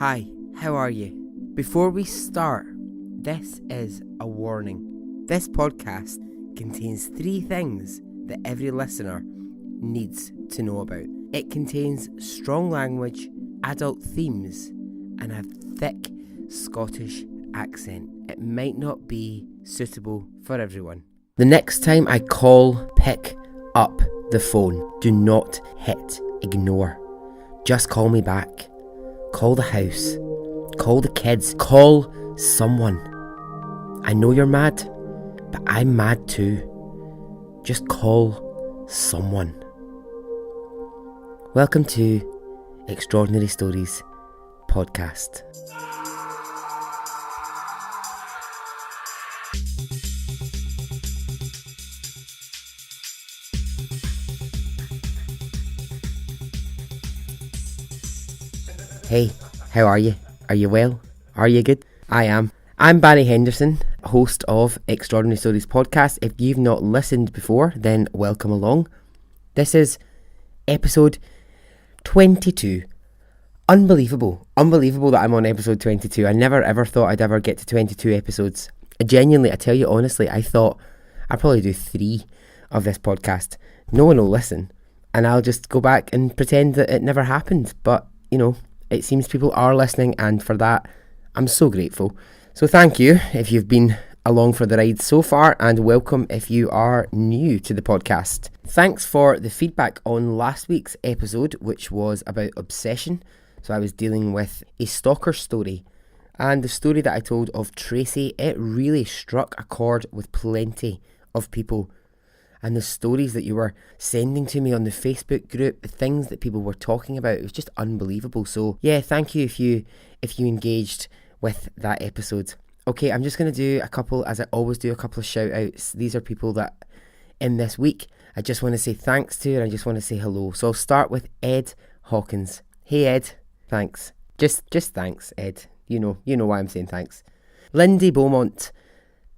Hi, how are you? Before we start, this is a warning. This podcast contains 3 things that every listener needs to know about. It contains strong language, adult themes, and a thick Scottish accent. It might not be suitable for everyone. The next time I call, pick up the phone. Do not hit ignore. Just call me back. Call the house. Call the kids. Call someone. I know you're mad, but I'm mad too. Just call someone. Welcome to Extraordinary Stories podcast. Hey, how are you? Are you well? Are you good? I am. I'm Barry Henderson, host of Extraordinary Stories podcast. If you've not listened before, then welcome along. This is episode 22. Unbelievable that I'm on episode 22. I never ever thought I'd ever get to 22 episodes. Genuinely, I tell you honestly, I thought I'd probably do 3 of this podcast. No one will listen, and I'll just go back and pretend that it never happened. But, you know, it seems people are listening, and for that, I'm so grateful. So thank you if you've been along for the ride so far, and welcome if you are new to the podcast. Thanks for the feedback on last week's episode, which was about obsession. So I was dealing with a stalker story, and the story that I told of Tracy, it really struck a chord with plenty of people. And the stories that you were sending to me on the Facebook group, the things that people were talking about, it was just unbelievable. So yeah, thank you if you engaged with that episode. Okay, I'm just going to do a couple, as I always do, a couple of shout outs. These are people that in this week I just want to say thanks to, and I just want to say hello. So I'll start with Ed Hawkins. Hey Ed, thanks. Just thanks, Ed. You know why I'm saying thanks. Lindy Beaumont.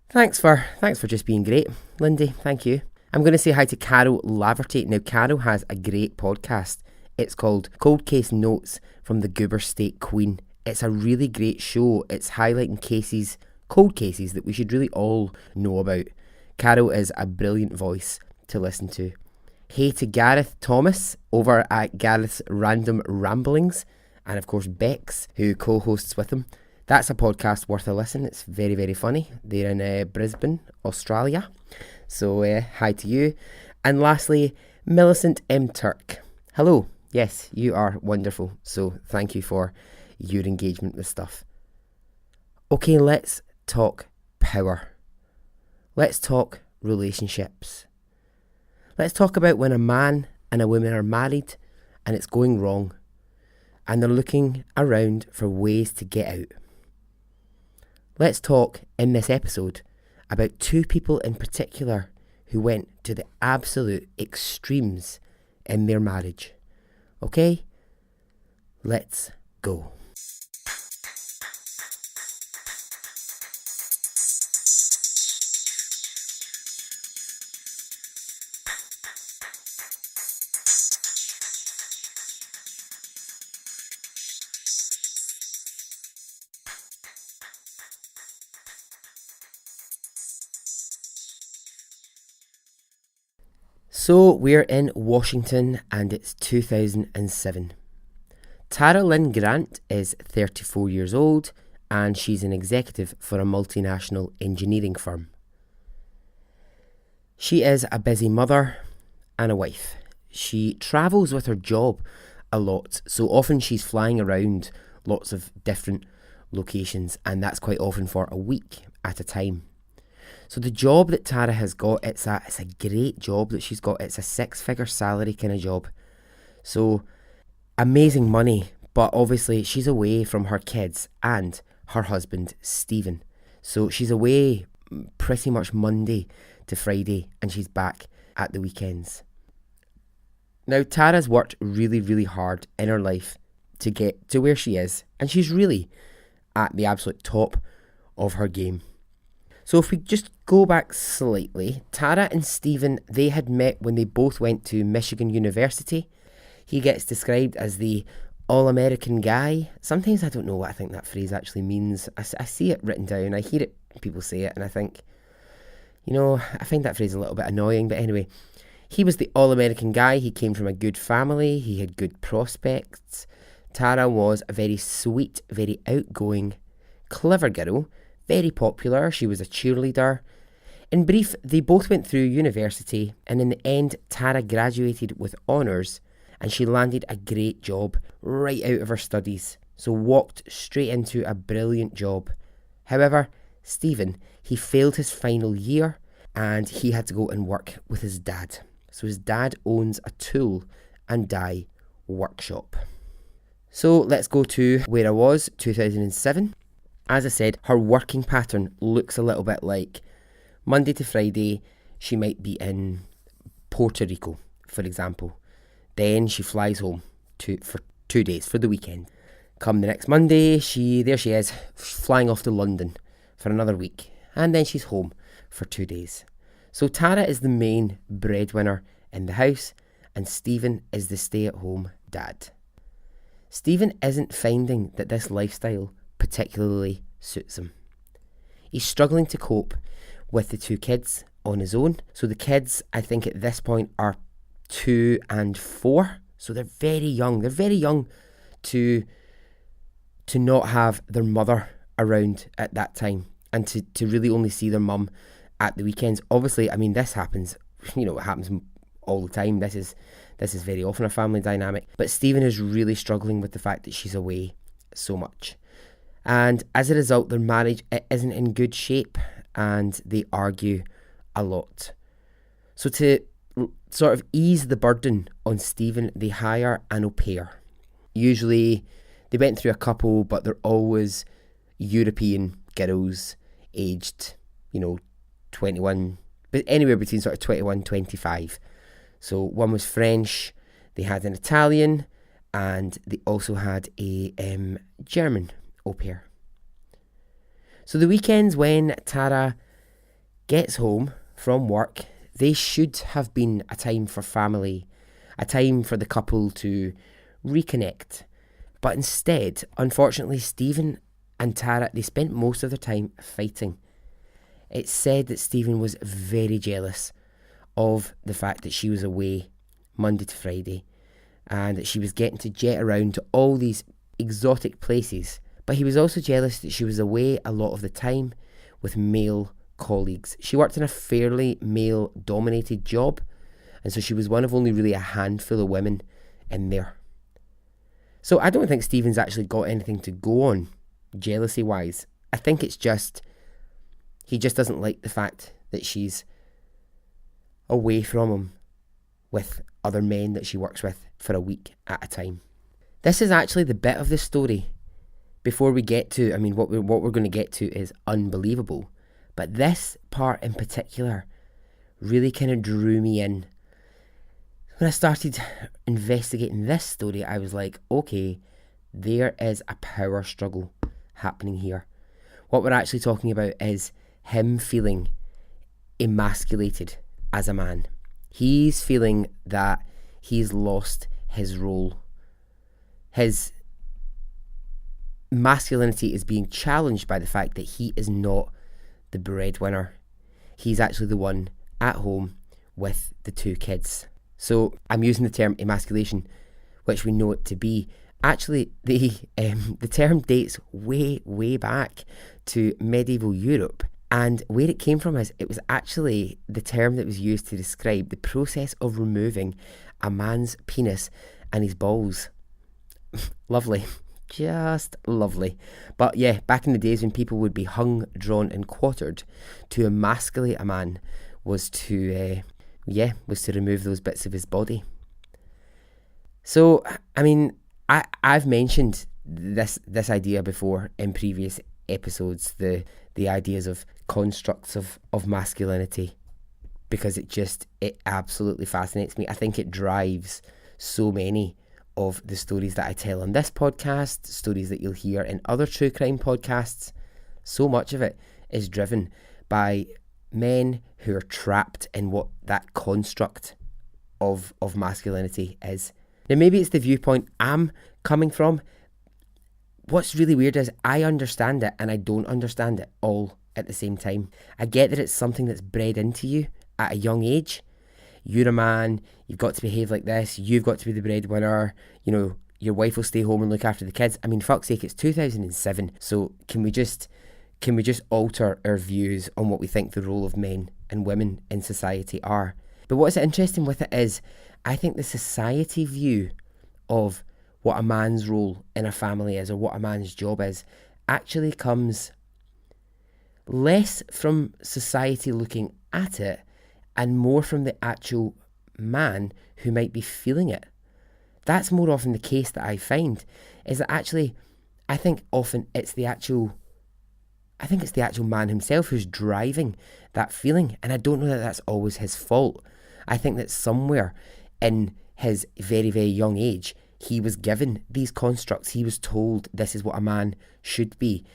Thanks for just being great. Lindy, thank you. I'm going to say hi to Carol Laverty. Now, Carol has a great podcast. It's called Cold Case Notes from the Goober State Queen. It's a really great show. It's highlighting cold cases that we should really all know about. Carol is a brilliant voice to listen to. Hey to Gareth Thomas over at Gareth's Random Ramblings, and of course Bex, who co-hosts with him. That's a podcast worth a listen. It's very, very funny. They're in Brisbane, Australia. So hi to you. And lastly, Millicent M. Turk. Hello. Yes, you are wonderful. So thank you for your engagement with stuff. Okay, let's talk power. Let's talk relationships. Let's talk about when a man and a woman are married and it's going wrong, and they're looking around for ways to get out. Let's talk in this episode about 2 people in particular who went to the absolute extremes in their marriage. Okay? Let's go. So we're in Washington and it's 2007. Tara Lynn Grant is 34 years old and she's an executive for a multinational engineering firm. She is a busy mother and a wife. She travels with her job a lot, so often she's flying around lots of different locations, and that's quite often for a week at a time. So the job that Tara has got, it's a great job that she's got. It's a 6-figure salary kind of job. So amazing money, but obviously she's away from her kids and her husband, Stephen. So she's away pretty much Monday to Friday, and she's back at the weekends. Now, Tara's worked really, really hard in her life to get to where she is, and she's really at the absolute top of her game. So if we just go back slightly, Tara and Stephen, they had met when they both went to Michigan University. He gets described as the all-American guy. Sometimes I don't know what I think that phrase actually means. I see it written down, I hear it, people say it, and I think, I find that phrase a little bit annoying, but anyway. He was the all-American guy. He came from a good family. He had good prospects. Tara was a very sweet, very outgoing, clever girl, very popular. She was a cheerleader. In brief, they both went through university, and in the end, Tara graduated with honours, and she landed a great job right out of her studies, so walked straight into a brilliant job. However, Stephen, he failed his final year, and he had to go and work with his dad. So his dad owns a tool and die workshop. So let's go to where I was, 2007. As I said, her working pattern looks a little bit like Monday to Friday, she might be in Puerto Rico, for example. Then she flies home for 2 days, for the weekend. Come the next Monday, there she is, flying off to London for another week. And then she's home for 2 days. So Tara is the main breadwinner in the house, and Stephen is the stay-at-home dad. Stephen isn't finding that this lifestyle particularly suits him. He's struggling to cope with the 2 kids on his own. So the kids, I think at this point, are 2 and 4. So they're very young. They're very young to not have their mother around at that time, and to really only see their mum at the weekends. Obviously, I mean, this happens, it happens all the time. This is very often a family dynamic. But Stephen is really struggling with the fact that she's away so much. And as a result, their marriage isn't in good shape, and they argue a lot. So to sort of ease the burden on Stephen, they hire an au pair. Usually, they went through a couple, but they're always European girls, aged, 21, but anywhere between sort of 21, 25. So one was French, they had an Italian, and they also had a German au pair. So the weekends when Tara gets home from work, they should have been a time for family, a time for the couple to reconnect. But instead, unfortunately, Stephen and Tara, they spent most of their time fighting. It's said that Stephen was very jealous of the fact that she was away Monday to Friday, and that she was getting to jet around to all these exotic places. But he was also jealous that she was away a lot of the time with male colleagues. She worked in a fairly male-dominated job, and so she was one of only really a handful of women in there. So I don't think Stephen's actually got anything to go on, jealousy-wise. I think it's just, he just doesn't like the fact that she's away from him with other men that she works with for a week at a time. This is actually the bit of the story before we get to, what we're going to get to is unbelievable. But this part in particular really kind of drew me in. When I started investigating this story, I was like, okay, there is a power struggle happening here. What we're actually talking about is him feeling emasculated as a man. He's feeling that he's lost his role. His masculinity is being challenged by the fact that he is not the breadwinner. He's actually the one at home with the 2 kids. So I'm using the term emasculation, which we know it to be. Actually, the term dates way back to medieval Europe, and where it came from is it was actually the term that was used to describe the process of removing a man's penis and his balls. Lovely. Just lovely. But yeah, back in the days when people would be hung, drawn and quartered, to emasculate a man was to remove those bits of his body. So, I've mentioned this idea before in previous episodes, the ideas of constructs of masculinity, because it absolutely fascinates me. I think it drives so many of the stories that I tell on this podcast, stories that you'll hear in other true crime podcasts. So much of it is driven by men who are trapped in what that construct of masculinity is. Now, maybe it's the viewpoint I'm coming from. What's really weird is I understand it and I don't understand it all at the same time. I get that it's something that's bred into you at a young age. You're a man, you've got to behave like this, you've got to be the breadwinner, your wife will stay home and look after the kids. I mean, fuck's sake, it's 2007, so can we just alter our views on what we think the role of men and women in society are? But what's interesting with it is, I think the society view of what a man's role in a family is, or what a man's job is, actually comes less from society looking at it and more from the actual man who might be feeling it. That's more often the case that I find, is that actually, I think often it's the actual man himself who's driving that feeling. And I don't know that that's always his fault. I think that somewhere in his very, very young age, he was given these constructs. He was told this is what a man should be.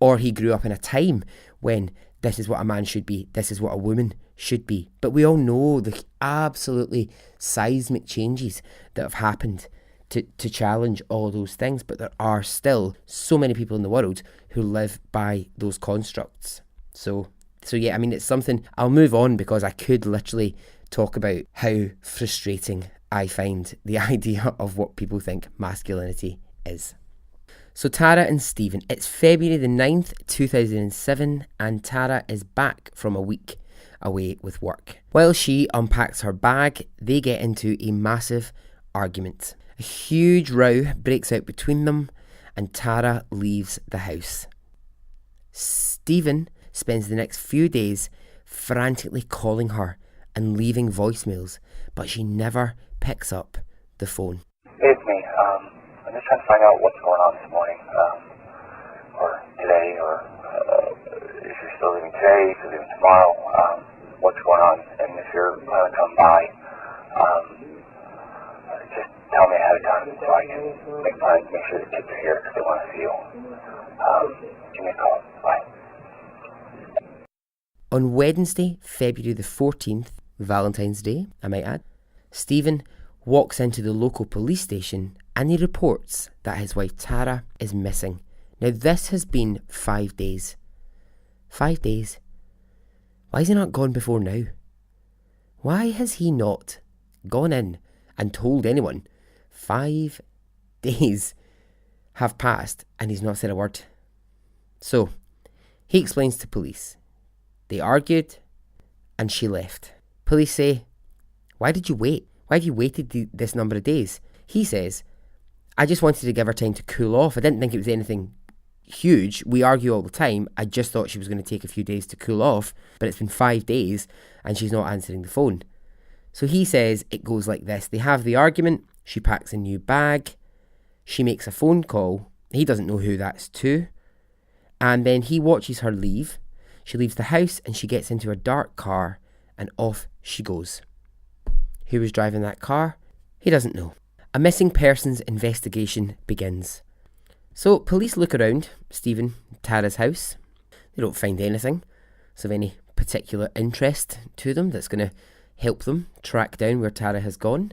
Or he grew up in a time when this is what a man should be, this is what a woman should be. But we all know the absolutely seismic changes that have happened to challenge all those things. But there are still so many people in the world who live by those constructs. So yeah, I mean, it's something. I'll move on because I could literally talk about how frustrating I find the idea of what people think masculinity is. So Tara and Stephen, it's February the 9th, 2007, and Tara is back from a week away with work. While she unpacks her bag, they get into a massive argument. A huge row breaks out between them, and Tara leaves the house. Stephen spends the next few days frantically calling her and leaving voicemails, but she never picks up the phone. It's me. I'm just trying to find out what's going on this morning, or today, or if you're still leaving today, if you're leaving tomorrow, what's going on, and if you're going to come by, just tell me ahead of time so I can make plans, make sure the kids are here because they want to see you. Give me a call. Bye. On Wednesday, February the 14th, Valentine's Day, I might add, Stephen walks into the local police station and he reports that his wife Tara is missing. Now this has been 5 days. 5 days? Why has he not gone before now? Why has he not gone in and told anyone? 5 days have passed and he's not said a word. So, he explains to police. They argued and she left. Police say, why did you wait? Why have you waited this number of days? He says, I just wanted to give her time to cool off. I didn't think it was anything huge. We argue all the time. I just thought she was going to take a few days to cool off, but it's been 5 days and she's not answering the phone. So he says it goes like this. They have the argument. She packs a new bag. She makes a phone call. He doesn't know who that's to. And then he watches her leave. She leaves the house and she gets into a dark car and off she goes. Who was driving that car? He doesn't know. A missing persons investigation begins. So police look around Stephen, Tara's house. They don't find anything of any particular interest to them that's going to help them track down where Tara has gone.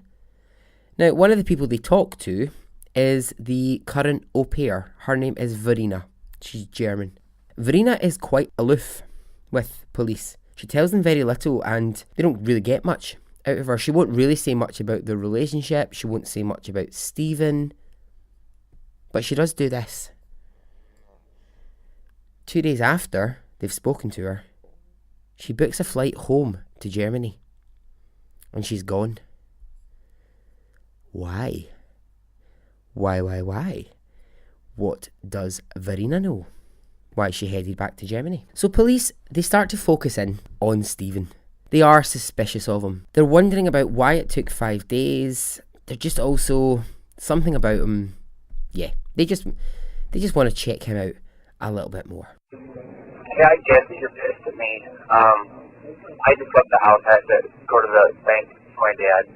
Now, one of the people they talk to is the current au pair. Her name is Verena. She's German. Verena is quite aloof with police. She tells them very little and they don't really get much out of her. She won't really say much about their relationship. She won't say much about Stephen. But she does do this. 2 days after they've spoken to her, she books a flight home to Germany. And she's gone. Why? Why? What does Verena know? Why she headed back to Germany? So police, they start to focus in on Stephen. They are suspicious of him. They're wondering about why it took 5 days. They're just also something about him. Yeah, they just want to check him out a little bit more. Yeah, I get that you're pissed at me. I just left the house. I had to go to the bank for my dad.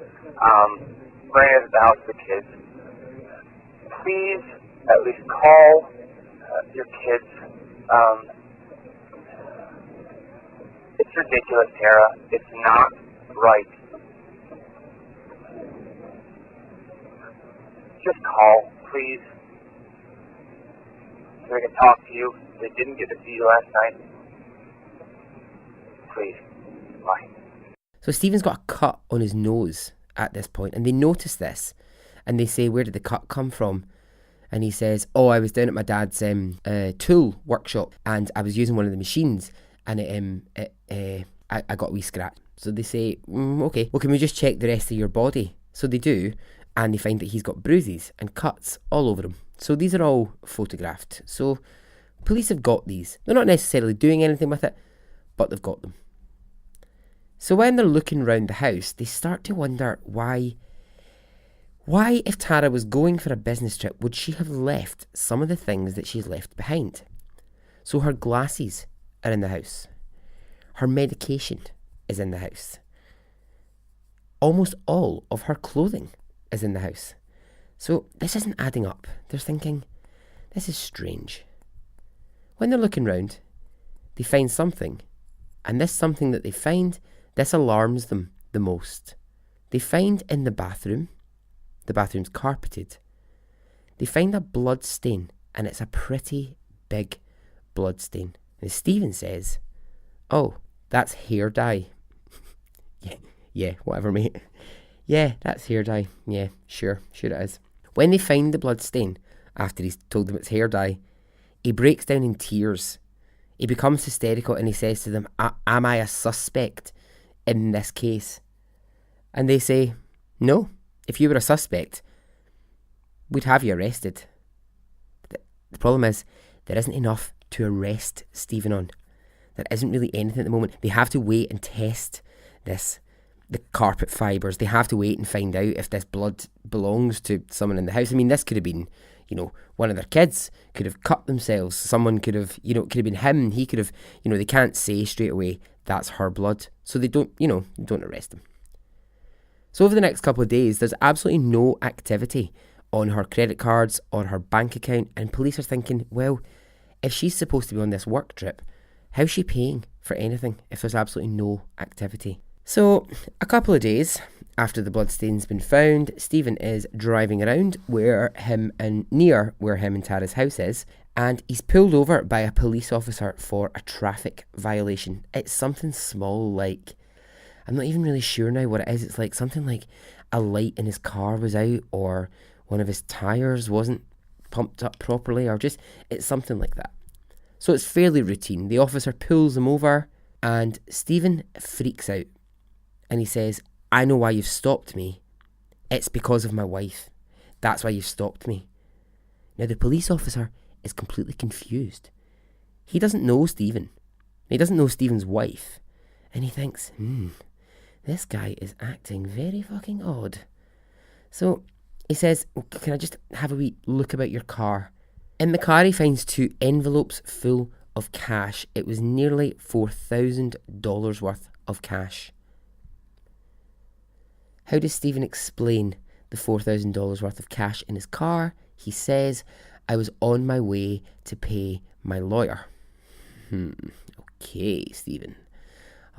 Ran into the house with the kids. Please, at least call your kids. It's ridiculous, Tara. It's not right. Just call, please, so I can talk to you. They didn't get to see you last night. Please. Bye. So Stephen's got a cut on his nose at this point, and they notice this, and they say, where did the cut come from? And he says, oh, I was down at my dad's tool workshop, and I was using one of the machines, and I got a wee scratch. So they say, okay, well, can we just check the rest of your body? So they do, and they find that he's got bruises and cuts all over him. So these are all photographed. So police have got these. They're not necessarily doing anything with it, but they've got them. So when they're looking around the house, they start to wonder why, if Tara was going for a business trip, would she have left some of the things that she's left behind? So her glasses are in the house. Her medication is in the house. Almost all of her clothing is in the house. So this isn't adding up. They're thinking, this is strange. When they're looking round, they find something. And this something that they find, this alarms them the most. They find in the bathroom's carpeted, they find a blood stain, and it's a pretty big blood stain. And Stephen says, oh, that's hair dye. yeah, whatever, mate. Yeah, that's hair dye. Yeah, sure it is. When they find the blood stain, after he's told them it's hair dye, he breaks down in tears. He becomes hysterical and he says to them, am I a suspect in this case? And they say, no, if you were a suspect, we'd have you arrested. The problem is, there isn't enough to arrest Stephen on. There isn't really anything at the moment. They have to wait and test the carpet fibres. They have to wait and find out if this blood belongs to someone in the house. I mean, this could have been, one of their kids could have cut themselves. Someone could have, it could have been him. He could have, they can't say straight away that's her blood. So they don't arrest him. So over the next couple of days, there's absolutely no activity on her credit cards or her bank account. And police are thinking, well, if she's supposed to be on this work trip, how's she paying for anything if there's absolutely no activity? So a couple of days after the bloodstain's been found, Stephen is driving around near where him and Tara's house is, and he's pulled over by a police officer for a traffic violation. It's something small, like, I'm not even really sure now what it is. It's like something like a light in his car was out, or one of his tyres wasn't pumped up properly, or it's something like that. So it's fairly routine. The officer pulls him over, and Stephen freaks out. And he says, I know why you've stopped me. It's because of my wife. That's why you've stopped me. Now the police officer is completely confused. He doesn't know Stephen. He doesn't know Stephen's wife. And he thinks, this guy is acting very fucking odd. So he says, can I just have a wee look about your car? In the car he finds 2 envelopes full of cash. It was nearly $4,000 worth of cash. How does Stephen explain the $4,000 worth of cash in his car? He says, I was on my way to pay my lawyer. Okay, Stephen.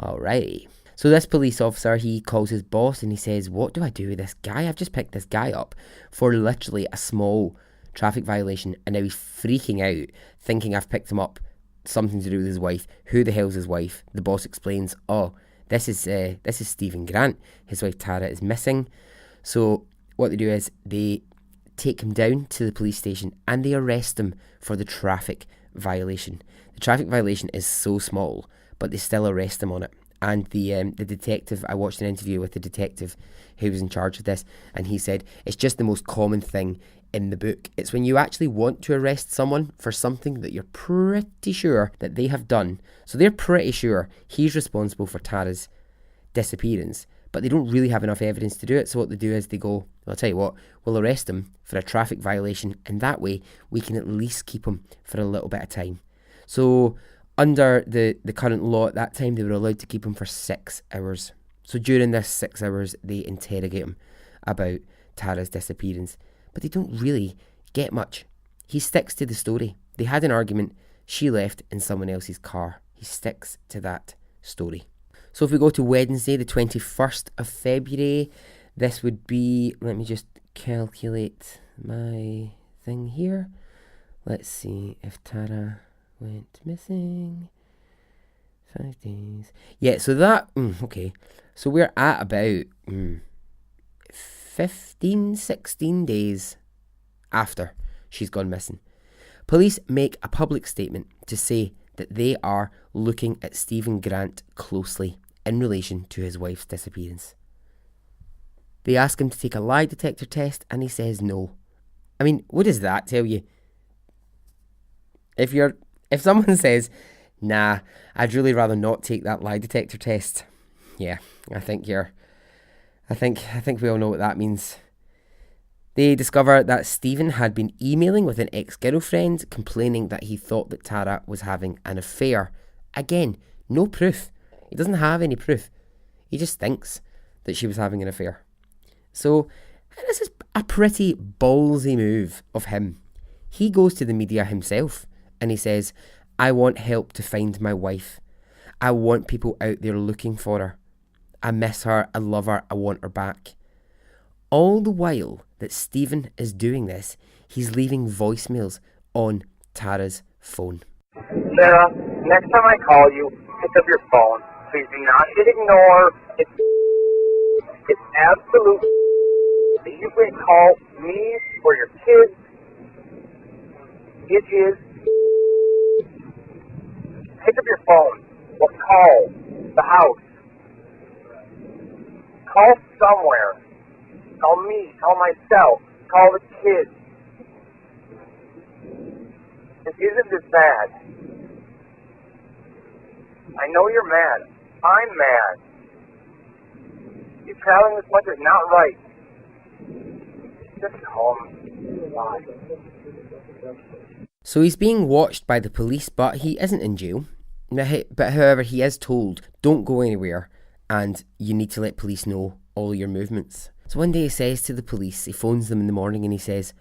Alrighty. So this police officer, he calls his boss and he says, what do I do with this guy? I've just picked this guy up for literally a small traffic violation, and now he's freaking out, thinking I've picked him up, something to do with his wife. Who the hell's his wife? The boss explains, this is Stephen Grant. His wife Tara is missing. So what they do is they take him down to the police station and they arrest him for the traffic violation. The traffic violation is so small, but they still arrest him on it. And the detective, I watched an interview with the detective who was in charge of this, and he said it's just the most common thing in the book. It's when you actually want to arrest someone for something that you're pretty sure that they have done. So they're pretty sure he's responsible for Tara's disappearance, but they don't really have enough evidence to do it. So what they do is they go, well, I'll tell you what, we'll arrest him for a traffic violation, and that way we can at least keep him for a little bit of time. So under the current law at that time, they were allowed to keep him for 6 hours. So during this 6 hours, they interrogate him about Tara's disappearance. But they don't really get much. He sticks to the story. They had an argument. She left in someone else's car. He sticks to that story. So if we go to Wednesday, the 21st of February, this would be, let me just calculate my thing here. Let's see if Tara went missing. 5 days. Yeah, so that... okay. So we're at about 15, 16 days after she's gone missing. Police make a public statement to say that they are looking at Stephen Grant closely in relation to his wife's disappearance. They ask him to take a lie detector test and he says no. I mean, what does that tell you? If someone says, nah, I'd really rather not take that lie detector test. Yeah, I think we all know what that means. They discover that Stephen had been emailing with an ex-girlfriend complaining that he thought that Tara was having an affair. Again, no proof. He doesn't have any proof. He just thinks that she was having an affair. So, this is a pretty ballsy move of him. He goes to the media himself and he says, I want help to find my wife. I want people out there looking for her. I miss her, I love her, I want her back. All the while that Stephen is doing this, he's leaving voicemails on Tara's phone. Sarah, next time I call you, pick up your phone. Please do not hit ignore. It's absolute. You can call me or your kids. It is. Pick up your phone or call the house. Call somewhere. Call me. Call myself. Call the kids. It isn't this bad. I know you're mad. I'm mad. You traveling this much is not right. Just call me. Bye. So he's being watched by the police, but he isn't in jail. But however, he is told, don't go anywhere and you need to let police know all your movements. So one day he says to the police, he phones them in the morning and he says,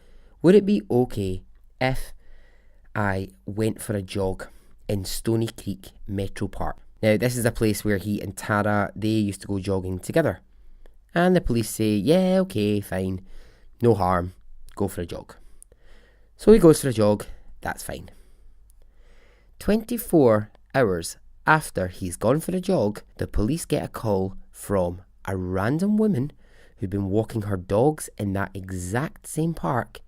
would it be okay if I went for a jog in Stony Creek Metro Park? Now this is a place where he and Tara, they used to go jogging together. And the police say, yeah, okay, fine, no harm, go for a jog. So he goes for a jog, that's fine. 24 hours after he's gone for a jog, the police get a call from a random woman who'd been walking her dogs in that exact same park,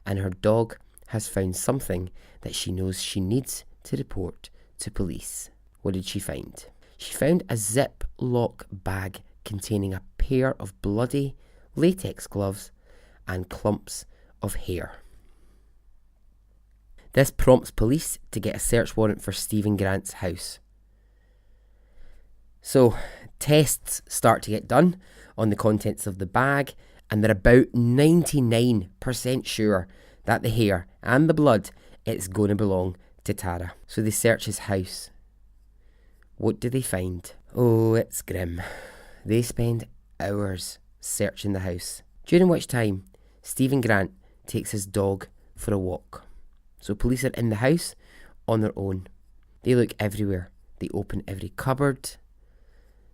and her dog has found something that she knows she needs to report to police. What did she find? She found a Ziploc bag containing a pair of bloody latex gloves and clumps of hair. This prompts police to get a search warrant for Stephen Grant's house. So, tests start to get done on the contents of the bag, and they're about 99% sure that the hair and the blood, it's going to belong to Tara. So they search his house. What do they find? Oh, it's grim. They spend hours searching the house, during which time Stephen Grant takes his dog for a walk. So police are in the house on their own. They look everywhere. They open every cupboard.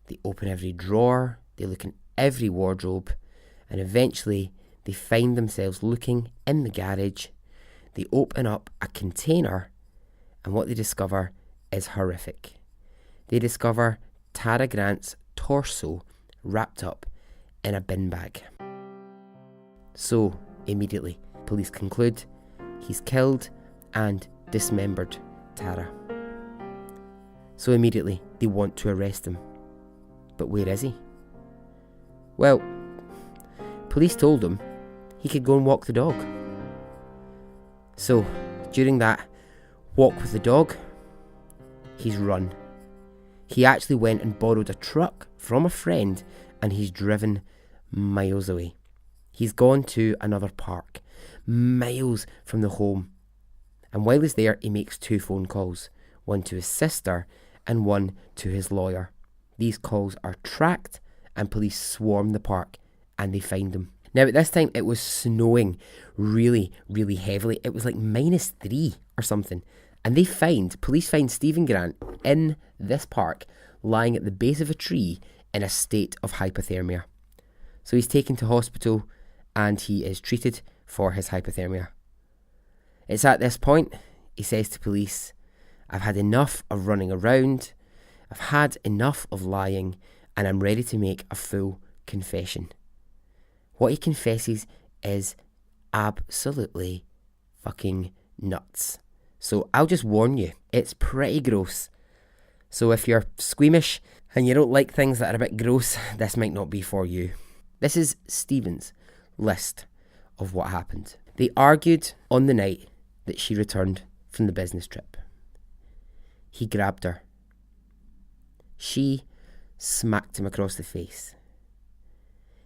They open every drawer. They look in every wardrobe. And eventually they find themselves looking in the garage. They open up a container and what they discover is horrific. They discover Tara Grant's torso wrapped up in a bin bag. So, immediately, police conclude he's killed and dismembered Tara. So immediately, they want to arrest him. But where is he? Well, police told him he could go and walk the dog. So, during that walk with the dog, he's run. He actually went and borrowed a truck from a friend and he's driven miles away. He's gone to another park, miles from the home. And while he's there, he makes 2 phone calls, one to his sister and one to his lawyer. These calls are tracked and police swarm the park and they find him. Now at this time it was snowing really, really heavily. It was like -3 or something. And police find Stephen Grant in this park lying at the base of a tree in a state of hypothermia. So he's taken to hospital and he is treated for his hypothermia. It's at this point, he says to police, I've had enough of running around, I've had enough of lying, and I'm ready to make a full confession. What he confesses is absolutely fucking nuts. So I'll just warn you, it's pretty gross. So if you're squeamish and you don't like things that are a bit gross, this might not be for you. This is Stephen's list of what happened. They argued on the night that she returned from the business trip. He grabbed her. She smacked him across the face.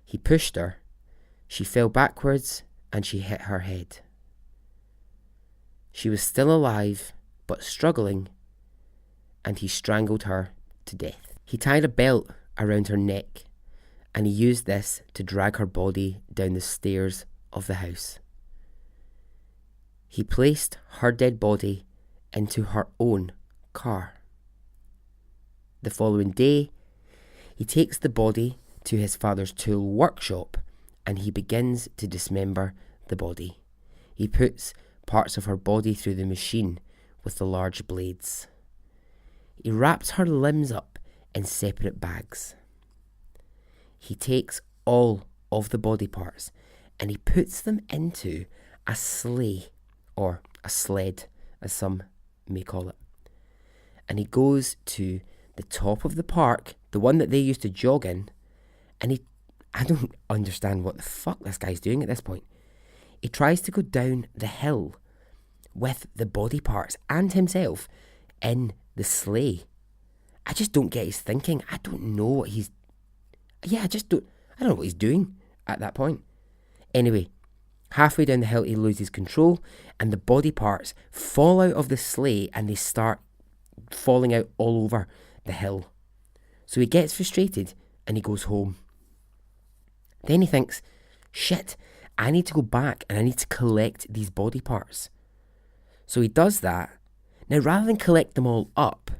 He pushed her. She fell backwards and she hit her head. She was still alive but struggling, and he strangled her to death. He tied a belt around her neck and he used this to drag her body down the stairs of the house. He placed her dead body into her own car. The following day, he takes the body to his father's tool workshop and he begins to dismember the body. He puts parts of her body through the machine with the large blades. He wraps her limbs up in separate bags. He takes all of the body parts and he puts them into a sleigh, or a sled as some may call it. And he goes to the top of the park, the one that they used to jog in, and I don't understand what the fuck this guy's doing at this point. He tries to go down the hill with the body parts and himself in the sleigh. I just don't get his thinking. I don't know what he's... I don't know what he's doing at that point. Anyway, halfway down the hill he loses control and the body parts fall out of the sleigh and they start falling out all over the hill. So he gets frustrated and he goes home. Then he thinks, shit, I need to go back and I need to collect these body parts. So he does that. Now rather than collect them all up,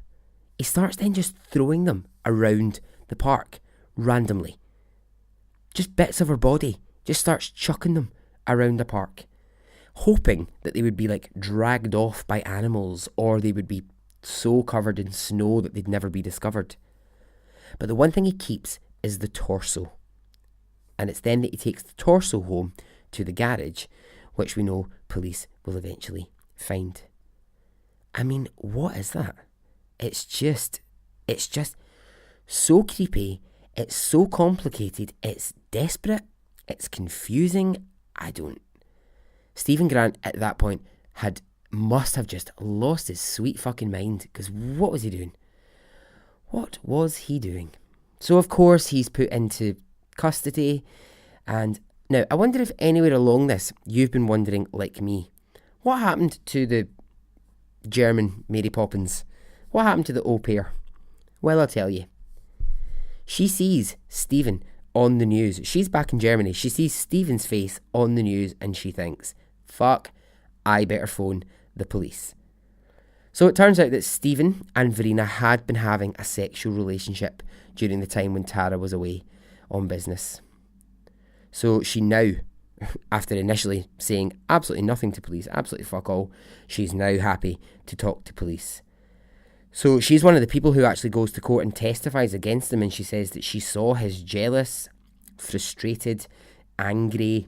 he starts then just throwing them around the park randomly. Just bits of her body. Just starts chucking them around the park, hoping that they would be like dragged off by animals or they would be so covered in snow that they'd never be discovered. But the one thing he keeps is the torso. And it's then that he takes the torso home to the garage, which we know police will eventually find. I mean, what is that? It's just so creepy. It's so complicated. It's desperate. It's confusing. Stephen Grant at that point must have just lost his sweet fucking mind, because what was he doing? What was he doing? So of course he's put into custody, and now I wonder if anywhere along this you've been wondering, like me, what happened to the German Mary Poppins? What happened to the au pair? Well, I'll tell you. She sees Stephen on the news. She's back in Germany. She sees Stephen's face on the news and she thinks, fuck, I better phone the police. So it turns out that Stephen and Verena had been having a sexual relationship during the time when Tara was away on business. So she now, after initially saying absolutely nothing to police, absolutely fuck all, she's now happy to talk to police. So she's one of the people who actually goes to court and testifies against him, and she says that she saw his jealous, frustrated, angry,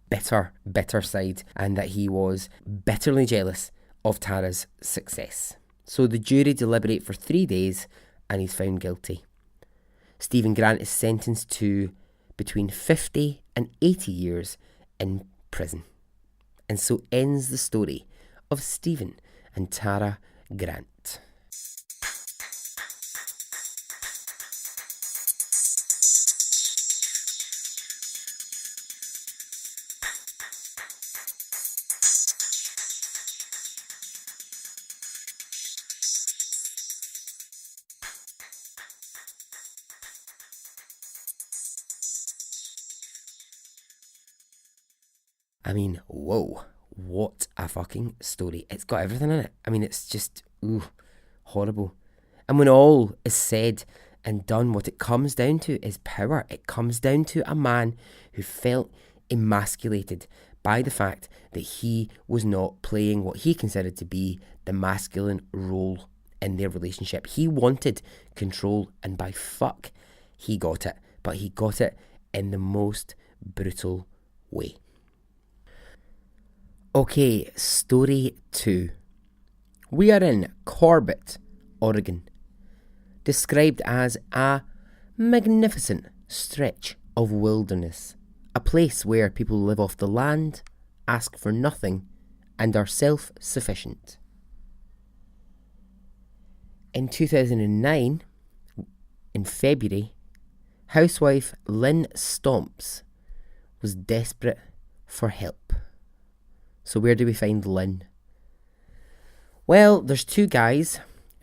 bitter side, and that he was bitterly jealous of Tara's success. So the jury deliberate for 3 days and he's found guilty. Stephen Grant is sentenced to between 50 and 80 years in prison. And so ends the story of Stephen and Tara Grant. I mean, whoa, what a fucking story. It's got everything in it. I mean, it's just, horrible. And when all is said and done, what it comes down to is power. It comes down to a man who felt emasculated by the fact that he was not playing what he considered to be the masculine role in their relationship. He wanted control, and by fuck, he got it. But he got it in the most brutal way. Okay, story 2. We are in Corbett, Oregon, described as a magnificent stretch of wilderness, a place where people live off the land, ask for nothing, and are self-sufficient. In 2009, in February, housewife Lynn Stomps was desperate for help. So where do we find Lynn? Well, there's 2 guys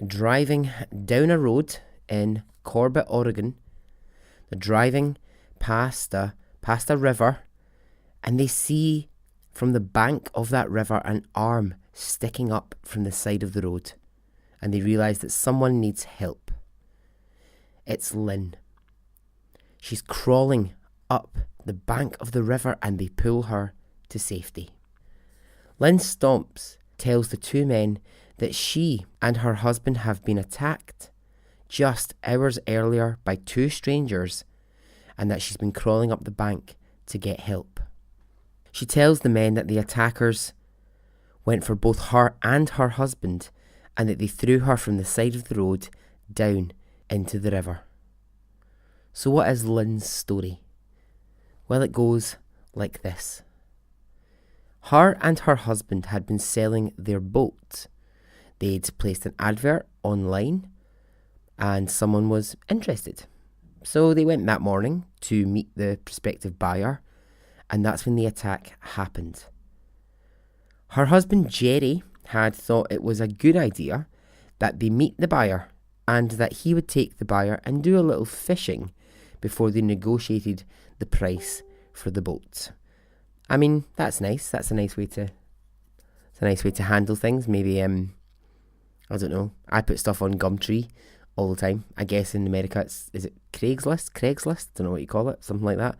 driving down a road in Corbett, Oregon. They're driving past a river, and they see from the bank of that river an arm sticking up from the side of the road, and they realise that someone needs help. It's Lynn. She's crawling up the bank of the river, and they pull her to safety. Lynn Stomps tells the 2 men that she and her husband have been attacked just hours earlier by 2 strangers, and that she's been crawling up the bank to get help. She tells the men that the attackers went for both her and her husband, and that they threw her from the side of the road down into the river. So what is Lynn's story? Well, it goes like this. Her and her husband had been selling their boat. They'd placed an advert online, and someone was interested. So they went that morning to meet the prospective buyer, and that's when the attack happened. Her husband Jerry had thought it was a good idea that they meet the buyer, and that he would take the buyer and do a little fishing before they negotiated the price for the boat. I mean, that's nice. That's a nice way to handle things. Maybe I don't know. I put stuff on Gumtree all the time. I guess in America is it Craigslist? Don't know what you call it. Something like that.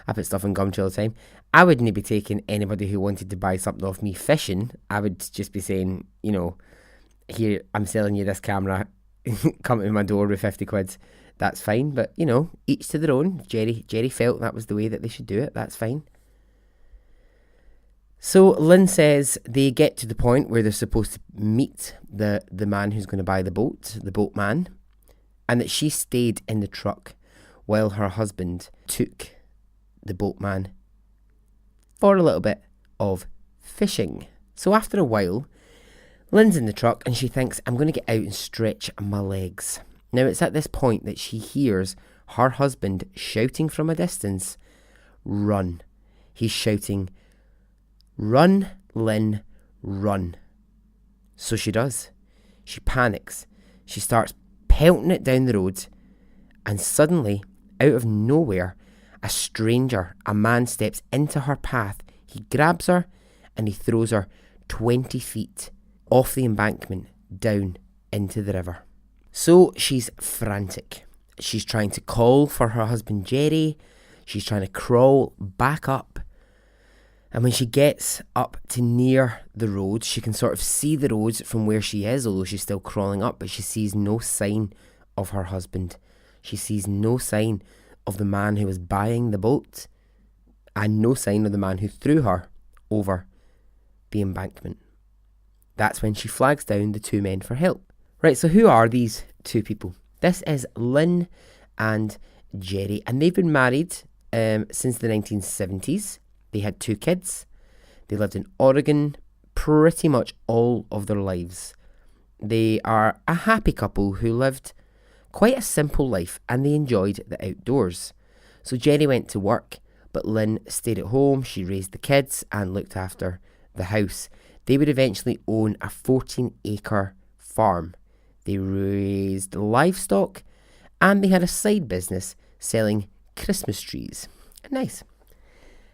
I put stuff on Gumtree all the time. I wouldn't be taking anybody who wanted to buy something off me fishing. I would just be saying, here, I'm selling you this camera. Come to my door with 50 quid. That's fine. But, each to their own. Jerry felt that was the way that they should do it. That's fine. So Lynn says they get to the point where they're supposed to meet the man who's going to buy the boatman, and that she stayed in the truck while her husband took the boatman for a little bit of fishing. So after a while, Lynn's in the truck and she thinks, I'm going to get out and stretch my legs. Now it's at this point that she hears her husband shouting from a distance, run. He's shouting, run, Lynn, run. So she does. She panics. She starts pelting it down the road, and suddenly, out of nowhere, a stranger, a man, steps into her path. He grabs her and he throws her 20 feet off the embankment down into the river. So she's frantic. She's trying to call for her husband Jerry. She's trying to crawl back up. And when she gets up to near the road, she can sort of see the road from where she is, although she's still crawling up, but she sees no sign of her husband. She sees no sign of the man who was buying the boat, and no sign of the man who threw her over the embankment. That's when she flags down the 2 men for help. Right, so who are these 2 people? This is Lynn and Jerry, and they've been married since the 1970s. They had 2 kids. They lived in Oregon pretty much all of their lives. They are a happy couple who lived quite a simple life, and they enjoyed the outdoors. So Jerry went to work, but Lynn stayed at home. She raised the kids and looked after the house. They would eventually own a 14-acre farm. They raised livestock, and they had a side business selling Christmas trees. Nice.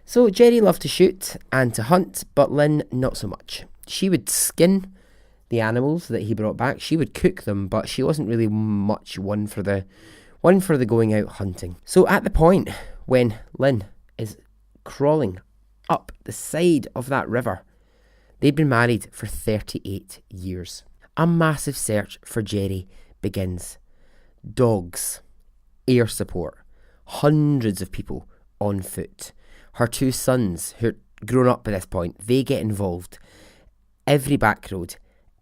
So Jerry loved to shoot and to hunt, but Lynn not so much. She would skin the animals that he brought back. She would cook them, but she wasn't really much one for the going out hunting. So at the point when Lynn is crawling up the side of that river. They'd been married for 38 years. A massive search for Jerry begins. Dogs, air support, hundreds of people on foot. Her 2 sons, who're grown up by this point, they get involved. Every back road,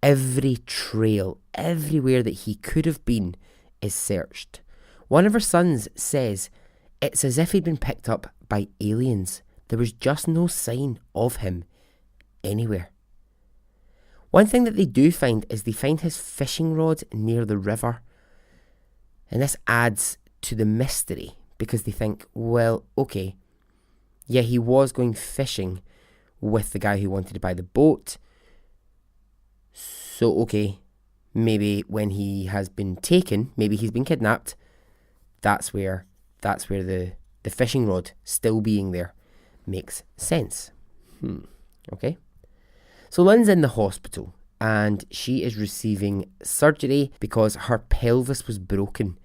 every trail, everywhere that he could have been is searched. One of her sons says it's as if he'd been picked up by aliens. There was just no sign of him anywhere. One thing that they do find is they find his fishing rod near the river. And this adds to the mystery because they think, well, okay, yeah, he was going fishing with the guy who wanted to buy the boat. So, okay, maybe when he has been taken, maybe he's been kidnapped, that's where the fishing rod still being there makes sense. Okay. So Lynn's in the hospital and she is receiving surgery because her pelvis was broken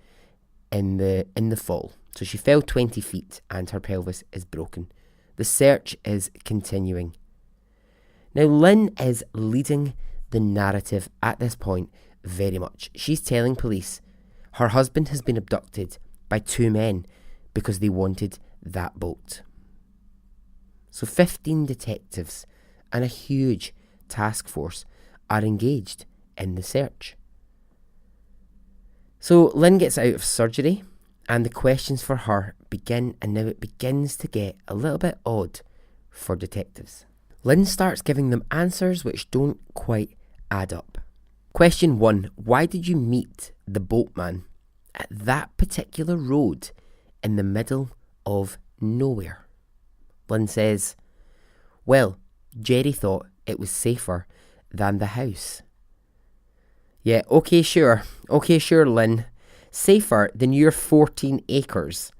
in the fall. So she fell 20 feet and her pelvis is broken. The search is continuing. Now Lynn is leading the narrative at this point very much. She's telling police her husband has been abducted by 2 men because they wanted that boat. So 15 detectives and a huge task force are engaged in the search. So Lynn gets out of surgery and the questions for her begin, and now it begins to get a little bit odd for detectives. Lynn starts giving them answers which don't quite add up. Question 1. Why did you meet the boatman at that particular road in the middle of nowhere? Lynn says, well, Jerry thought it was safer than the house. Yeah, okay, sure, Lynn. Safer than your 14 acres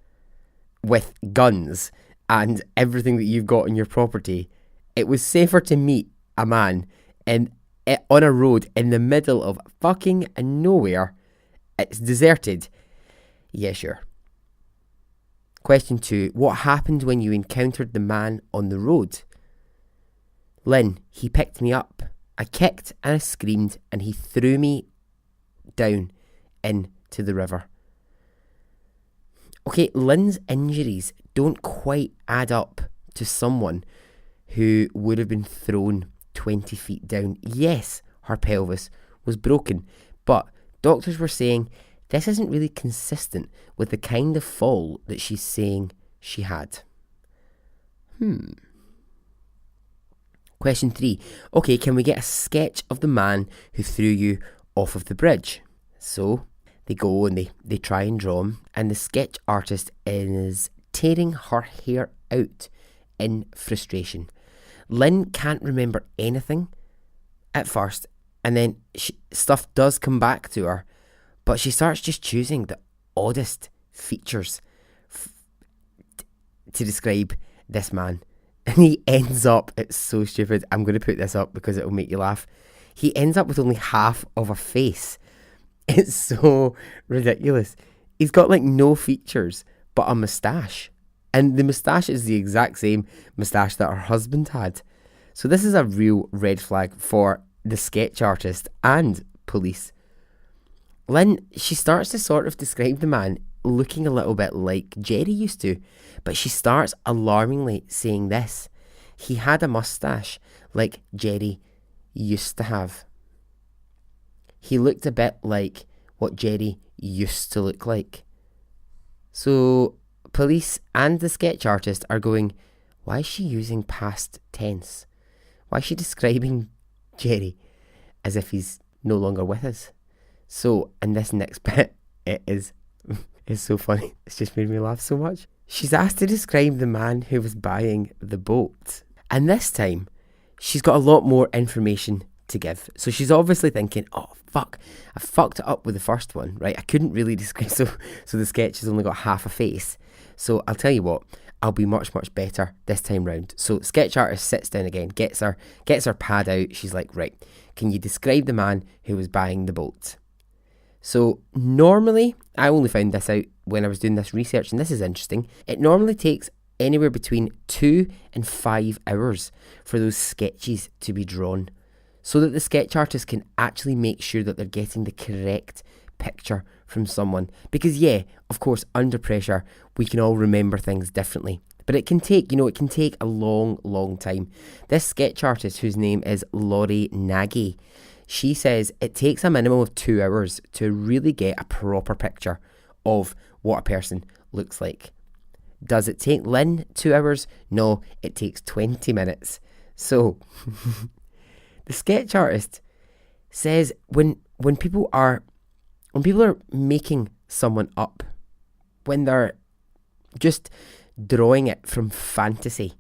with guns and everything that you've got on your property. It was safer to meet a man on a road in the middle of fucking nowhere. It's deserted. Yeah, sure. Question 2. What happened when you encountered the man on the road? Lynn, he picked me up. I kicked and I screamed and he threw me down into the river. Okay, Lynn's injuries don't quite add up to someone who would have been thrown 20 feet down. Yes, her pelvis was broken, but doctors were saying this isn't really consistent with the kind of fall that she's saying she had. Question 3. Okay, can we get a sketch of the man who threw you off of the bridge? So they go and they try and draw him, and the sketch artist is tearing her hair out in frustration. Lynn can't remember anything at first, and then stuff does come back to her, but she starts just choosing the oddest features to describe this man. And he ends up, it's so stupid, I'm going to put this up because it will make you laugh. He ends up with only half of a face. It's so ridiculous. He's got like no features but a moustache. And the moustache is the exact same moustache that her husband had. So this is a real red flag for the sketch artist and police. Lynn, she starts to sort of describe the man looking a little bit like Jerry used to, but she starts alarmingly saying this: he had a moustache like Jerry used to have. He looked a bit like what Jerry used to look like. So police and the sketch artist are going, why is she using past tense? Why is she describing Jerry as if he's no longer with us? So in this next bit, it is so funny. It's just made me laugh so much. She's asked to describe the man who was buying the boat. And this time, she's got a lot more information to give. So she's obviously thinking, oh fuck, I fucked it up with the first one, right? I couldn't really describe, so the sketch has only got half a face. So I'll tell you what, I'll be much better this time round. So sketch artist sits down again, gets her pad out. She's like, right, can you describe the man who was buying the boat? So normally, I only found this out when I was doing this research, and this is interesting. It normally takes anywhere between 2 and 5 hours for those sketches to be drawn, so that the sketch artist can actually make sure that they're getting the correct picture from someone. Because yeah, of course, under pressure, we can all remember things differently. But it can take a long time. This sketch artist, whose name is Laurie Nagy, she says it takes a minimum of 2 hours to really get a proper picture of what a person looks like. Does it take Lynn 2 hours? No, it takes 20 minutes. So, the sketch artist says when people are making someone up, when they're just drawing it from fantasy,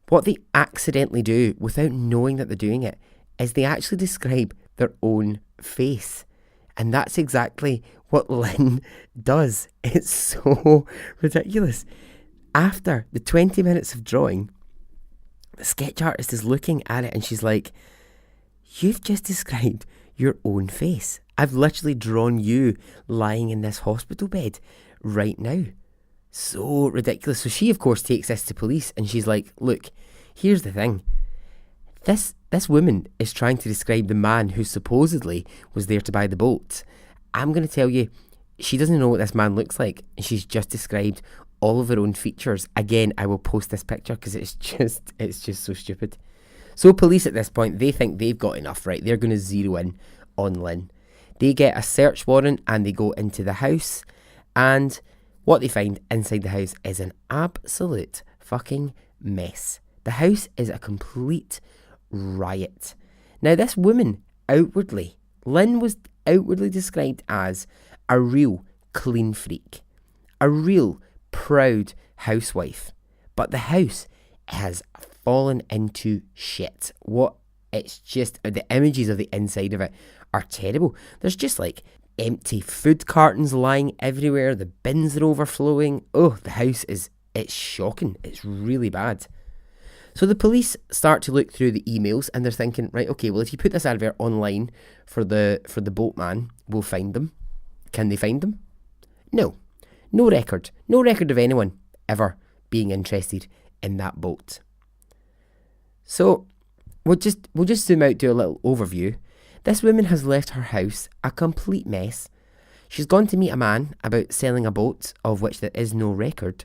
what they accidentally do without knowing that they're doing it is they actually describe their own face. And that's exactly what Lynn does. It's so ridiculous. After the 20 minutes of drawing, the sketch artist is looking at it and she's like, "You've just described your own face. I've literally drawn you lying in this hospital bed right now." So ridiculous. So she, of course, takes this to police and she's like, "Look, here's the thing. This woman is trying to describe the man who supposedly was there to buy the boat. I'm going to tell you, she doesn't know what this man looks like, and she's just described all of her own features." Again, I will post this picture because it's just so stupid. So police at this point, they think they've got enough, right? They're going to zero in on Lynn. They get a search warrant and they go into the house, and what they find inside the house is an absolute fucking mess. The house is a complete riot. Now, this woman Lynn was outwardly described as a real clean freak, a real proud housewife, but the house has fallen into shit. It's just, the images of the inside of it are terrible. There's just like empty food cartons lying everywhere, the bins are overflowing. Oh, the house it's shocking. It's really bad. So the police start to look through the emails and they're thinking, right, okay, well, if you put this advert online for the boatman, we'll find them. Can they find them? No. No record of anyone ever being interested in that boat. So we'll just zoom out to a little overview. This woman has left her house a complete mess. She's gone to meet a man about selling a boat of which there is no record.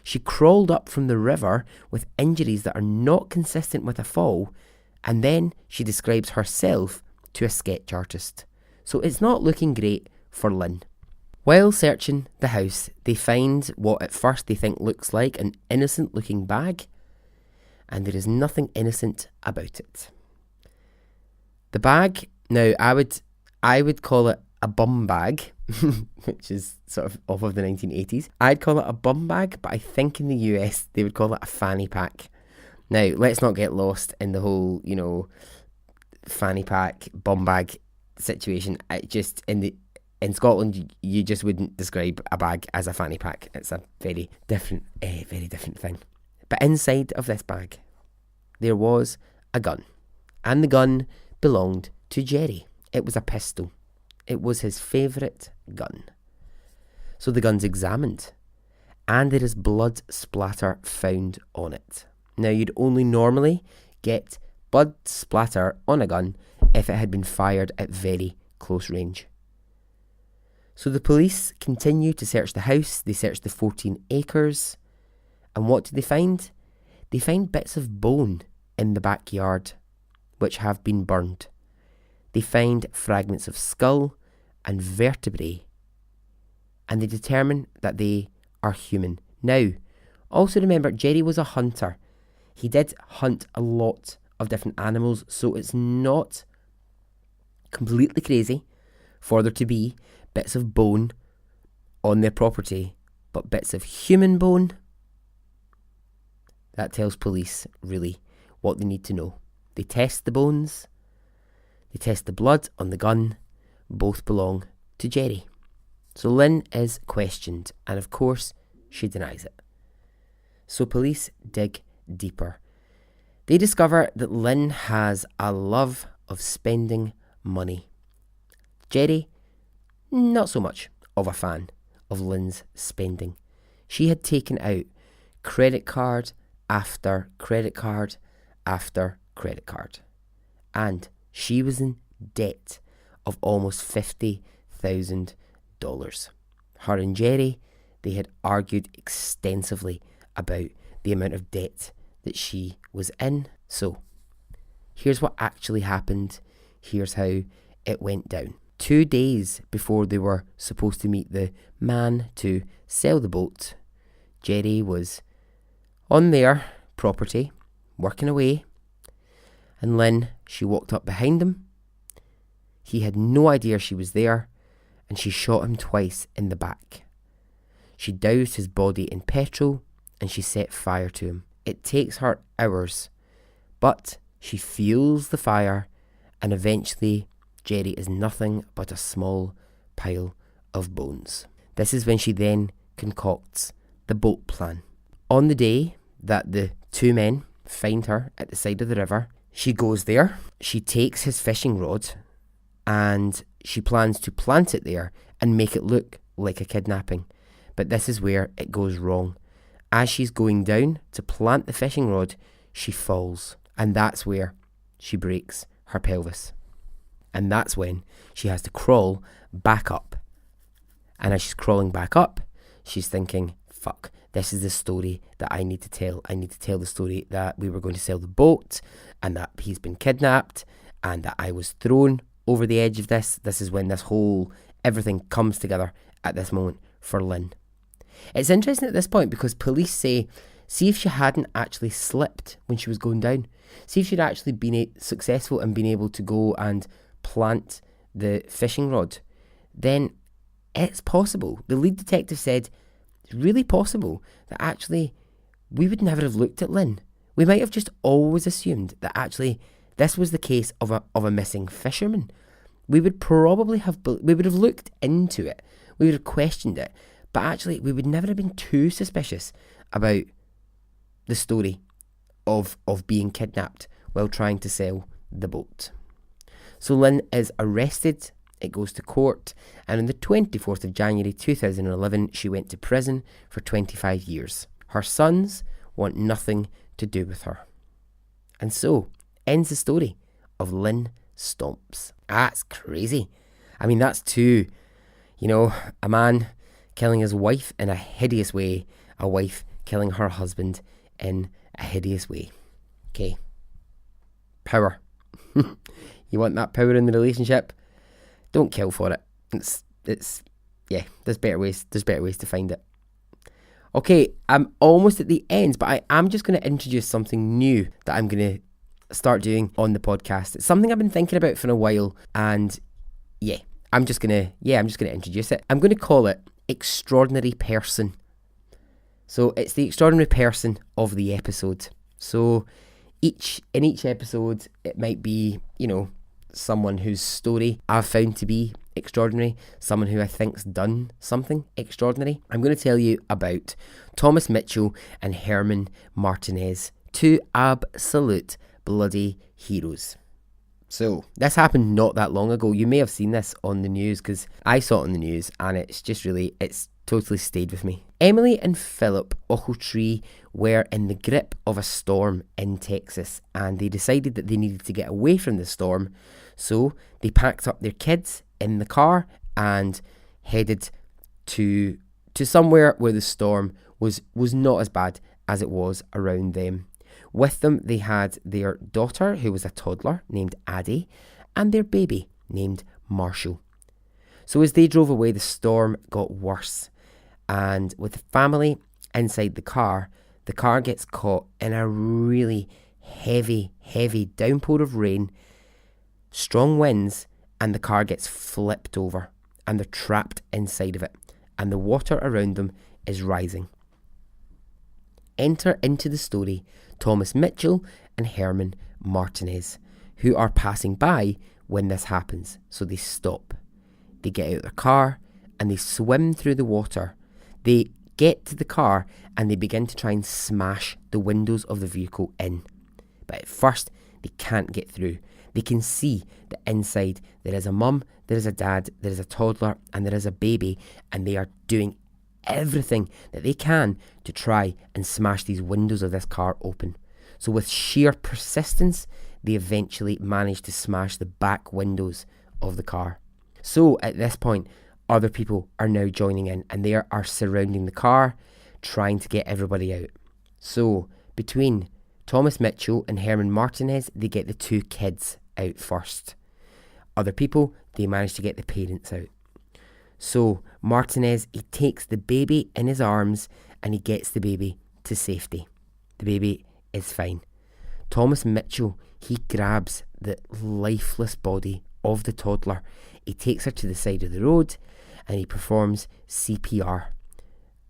She crawled up from the river with injuries that are not consistent with a fall, and then she describes herself to a sketch artist. So it's not looking great for Lynn. While searching the house, they find what at first they think looks like an innocent looking bag, and there is nothing innocent about it. The bag, now I would call it a bum bag, which is sort of off of the 1980s. I'd call it a bum bag, but I think in the US they would call it a fanny pack. Now, let's not get lost in the whole, fanny pack, bum bag situation. In Scotland, you just wouldn't describe a bag as a fanny pack. It's a very different thing. But inside of this bag, there was a gun, and the gun belonged to Jerry. It was a pistol. It was his favourite gun. So the gun's examined, and there is blood splatter found on it. Now, you'd only normally get blood splatter on a gun if it had been fired at very close range. So the police continue to search the house. They search the 14 acres. And what do they find? They find bits of bone in the backyard, which have been burned. They find fragments of skull and vertebrae, and they determine that they are human. Now, also remember, Jerry was a hunter. He did hunt a lot of different animals, so it's not completely crazy for there to be bits of bone on their property, but bits of human bone, that tells police really what they need to know. They test the bones, they test the blood on the gun, both belong to Jerry. So Lynn is questioned, and of course she denies it. So police dig deeper. They discover that Lynn has a love of spending money. Jerry, not so much of a fan of Lynn's spending. She had taken out credit card after credit card after credit card. And she was in debt of almost $50,000. Her and Jerry, they had argued extensively about the amount of debt that she was in. So, here's what actually happened. Here's how it went down. 2 days before they were supposed to meet the man to sell the boat, Jerry was on their property, working away, and Lynn, she walked up behind him. He had no idea she was there, and she shot him twice in the back. She doused his body in petrol, and she set fire to him. It takes her hours, but she fuels the fire, and eventually Jerry is nothing but a small pile of bones. This is when she then concocts the boat plan. On the day that the two men find her at the side of the river, she goes there, she takes his fishing rod, and she plans to plant it there and make it look like a kidnapping. But this is where it goes wrong. As she's going down to plant the fishing rod, she falls, and that's where she breaks her pelvis. And that's when she has to crawl back up. And as she's crawling back up, she's thinking, fuck, this is the story that I need to tell. I need to tell the story that we were going to sell the boat, and that he's been kidnapped, and that I was thrown over the edge of this. This is when everything comes together at this moment for Lynn. It's interesting at this point because police say, see if she hadn't actually slipped when she was going down. See if she'd actually been successful and been able to go and plant the fishing rod. Then it's possible. The lead detective said it's really possible that actually we would never have looked at Lynn. We might have just always assumed that actually this was the case of a missing fisherman. We would have looked into it. We would have questioned it. But actually, we would never have been too suspicious about the story of being kidnapped while trying to sell the boat. So Lynn is arrested, it goes to court, and on the 24th of January 2011, she went to prison for 25 years. Her sons want nothing to do with her. And so ends the story of Lynn Stomps. That's crazy. I mean, that's a man killing his wife in a hideous way, a wife killing her husband in a hideous way. Okay. Power. You want that power in the relationship? Don't kill for it. There's better ways to find it. Okay, I'm almost at the end, but I am just going to introduce something new that I'm going to start doing on the podcast. It's something I've been thinking about for a while, and I'm just going to introduce it. I'm going to call it Extraordinary Person. So it's the extraordinary person of the episode. So in each episode, it might be, someone whose story I've found to be extraordinary, someone who I think's done something extraordinary. I'm going to tell you about Thomas Mitchell and Herman Martinez, two absolute bloody heroes. So this happened not that long ago. You may have seen this on the news because I saw it on the news, and it's totally stayed with me. Emily and Philip Ochiltree were in the grip of a storm in Texas, and they decided that they needed to get away from the storm. So they packed up their kids in the car and headed to somewhere where the storm was not as bad as it was around them. With them, they had their daughter, who was a toddler, named Addie, and their baby, named Marshall. So as they drove away, the storm got worse. And with the family inside the car gets caught in a really heavy, heavy downpour of rain, strong winds, and the car gets flipped over, and they're trapped inside of it, and the water around them is rising. Enter into the story Thomas Mitchell and Herman Martinez, who are passing by when this happens. So they stop. They get out of their car and they swim through the water. They get to the car and they begin to try and smash the windows of the vehicle in. But at first, they can't get through. They can see that inside there is a mum, there is a dad, there is a toddler, and there is a baby, and they are doing everything that they can to try and smash these windows of this car open. So with sheer persistence, they eventually manage to smash the back windows of the car. So at this point, other people are now joining in and they are surrounding the car, trying to get everybody out. So between Thomas Mitchell and Herman Martinez, they get the 2 kids out first. Other people, they manage to get the parents out. So Martinez, he takes the baby in his arms and he gets the baby to safety. The baby is fine. Thomas Mitchell, he grabs the lifeless body of the toddler. He takes her to the side of the road and he performs CPR.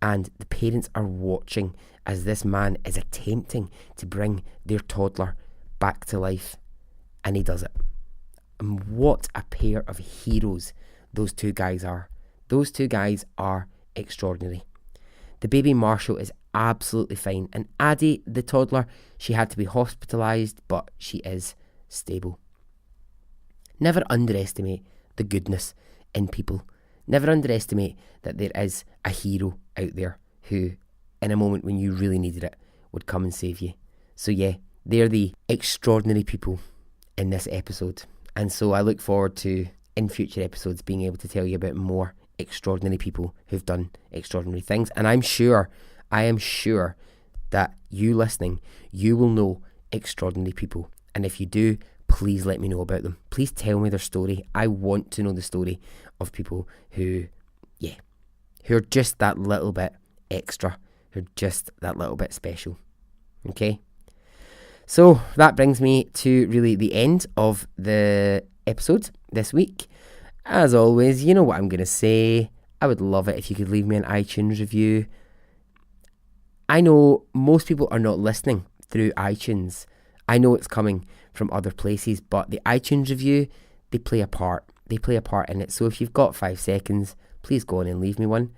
And the parents are watching as this man is attempting to bring their toddler back to life. And he does it. And what a pair of heroes those 2 guys are. Those 2 guys are extraordinary. The baby Marshall is absolutely fine. And Addie, the toddler, she had to be hospitalised, but she is stable. Never underestimate the goodness in people. Never underestimate that there is a hero out there who, in a moment when you really needed it, would come and save you. So yeah, they're the extraordinary people in this episode. And so I look forward to, in future episodes, being able to tell you about more extraordinary people who've done extraordinary things. And I am sure that you listening, you will know extraordinary people. And if you do, please let me know about them. Please tell me their story. I want to know the story of people who are just that little bit extra, who are just that little bit special. Okay? So that brings me to really the end of the episode this week. As always, you know what I'm going to say. I would love it if you could leave me an iTunes review. I know most people are not listening through iTunes. I know it's coming from other places, but the iTunes review, they play a part. They play a part in it. So if you've got 5 seconds, please go on and leave me one.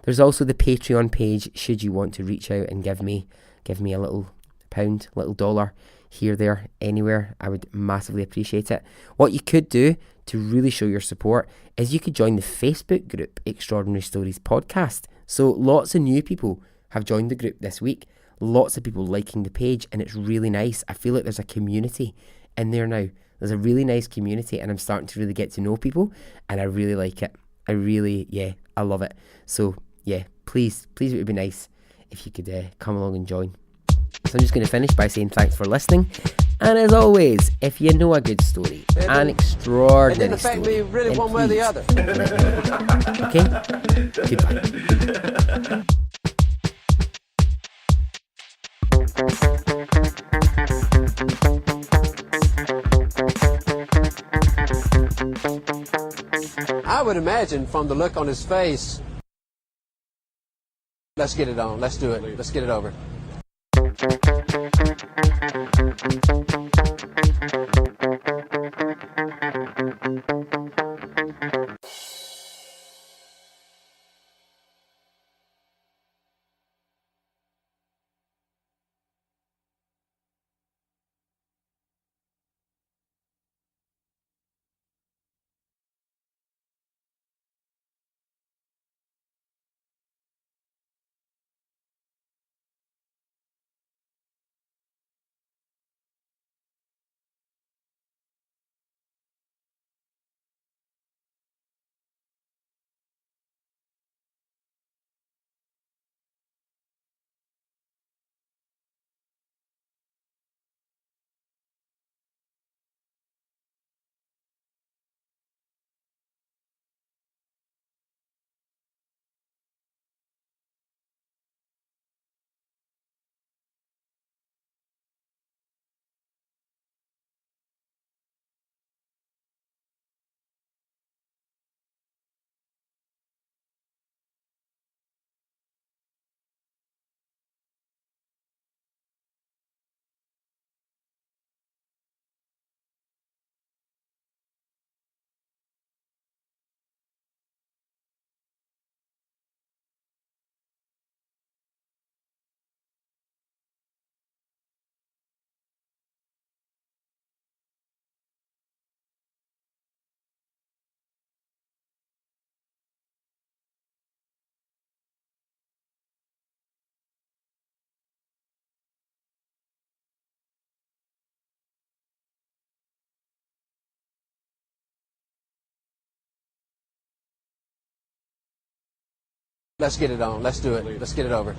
There's also the Patreon page, should you want to reach out and give me a little pound, little dollar here, there, anywhere. I would massively appreciate it. What you could do to really show your support is you could join the Facebook group Extraordinary Stories Podcast. So lots of new people have joined the group this week. Lots of people liking the page, and it's really nice. I feel like there's a community in there now. There's a really nice community, and I'm starting to really get to know people, and I really like it. I love it. So yeah, please, it would be nice if you could come along and join. So I'm just going to finish by saying thanks for listening. And as always, if you know a good story, an extraordinary story, me really then one way or the other. Okay? Goodbye. I would imagine from the look on his face, let's get it on, let's do it, let's get it over. Let's get it on. Let's do it. Let's get it over.